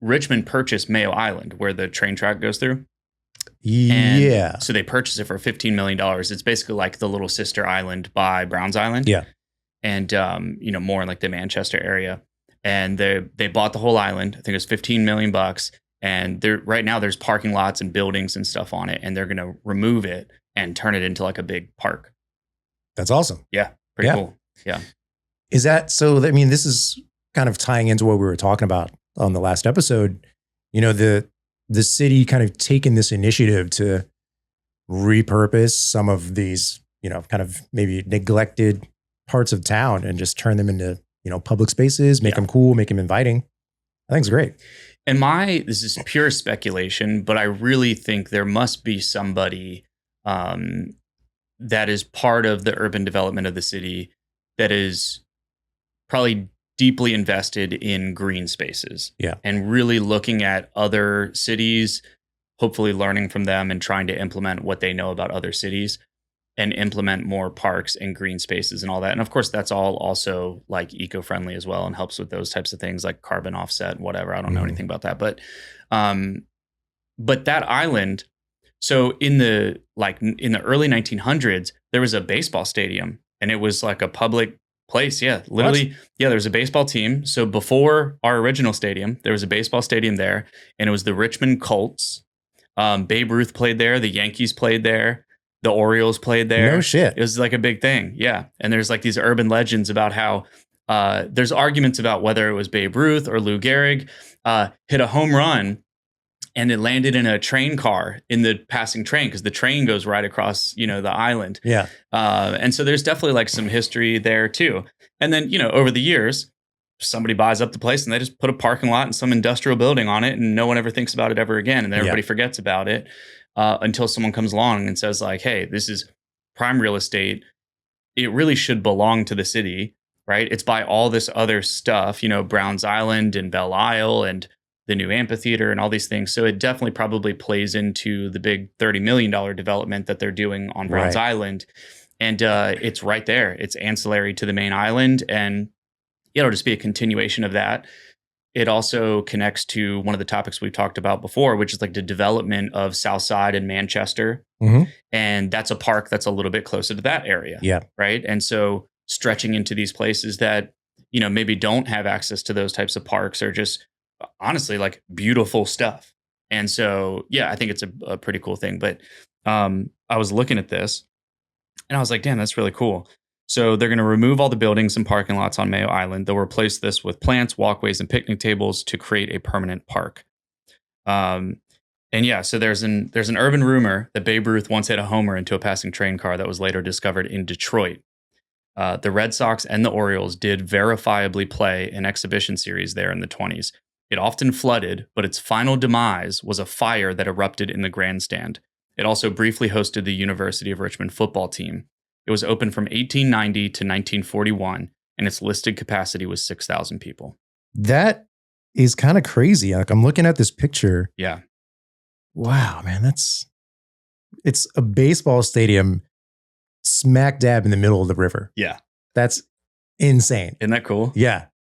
Richmond purchased Mayo Island, where the train track goes through. Yeah. And so they purchased it for $15 million. It's basically like the little sister island by Browns Island. Yeah. And, more in like the Manchester area. And they bought the whole island. I think it was $15 million. And right now there's parking lots and buildings and stuff on it. And they're going to remove it and turn it into like a big park. That's awesome. Yeah. Pretty cool. Yeah. Is that so? I mean, this is kind of tying into what we were talking about on the last episode. The city kind of taking this initiative to repurpose some of these, kind of maybe neglected parts of town and just turn them into, public spaces, make them cool, make them inviting. I think it's great. And this is pure speculation, but I really think there must be somebody that is part of the urban development of the city that is probably deeply invested in green spaces. Yeah. And really looking at other cities, hopefully learning from them and trying to implement what they know about other cities and implement more parks and green spaces and all that. And of course, that's all also like eco-friendly as well and helps with those types of things like carbon offset, whatever. I don't know anything about that. But that island, so in the early 1900s, there was a baseball stadium and it was like a public place. Yeah, literally. What? Yeah, there was a baseball team. So before our original stadium, there was a baseball stadium there and it was the Richmond Colts. Babe Ruth played there. The Yankees played there. The Orioles played there. No shit. It was like a big thing. Yeah. And there's like these urban legends about how there's arguments about whether it was Babe Ruth or Lou Gehrig hit a home run and it landed in a train car in the passing train because the train goes right across, the island. Yeah. And so there's definitely like some history there too. And then, over the years, somebody buys up the place and they just put a parking lot and some industrial building on it and no one ever thinks about it ever again. And then everybody forgets about it. Until someone comes along and says like, hey, this is prime real estate. It really should belong to the city, right? It's by all this other stuff, Browns Island and Belle Isle and the new amphitheater and all these things. So it definitely probably plays into the big $30 million development that they're doing on Browns Island. And it's right there. It's ancillary to the main island. And it'll just be a continuation of that. It also connects to one of the topics we've talked about before, which is like the development of Southside and Manchester. Mm-hmm. And that's a park that's a little bit closer to that area. Yeah. Right. And so stretching into these places that, maybe don't have access to those types of parks or just honestly like beautiful stuff. And so, yeah, I think it's a pretty cool thing. But I was looking at this and I was like, damn, that's really cool. So they're going to remove all the buildings and parking lots on Mayo Island. They'll replace this with plants, walkways, and picnic tables to create a permanent park. So there's an urban rumor that Babe Ruth once hit a homer into a passing train car that was later discovered in Detroit. The Red Sox and the Orioles did verifiably play an exhibition series there in the 1920s. It often flooded, but its final demise was a fire that erupted in the grandstand. It also briefly hosted the University of Richmond football team. It was open from 1890 to 1941, and its listed capacity was 6,000 people. That is kind of crazy. Like I'm looking at this picture. Yeah. Wow, man, it's a baseball stadium smack dab in the middle of the river. Yeah. That's insane. Isn't that cool? Yeah.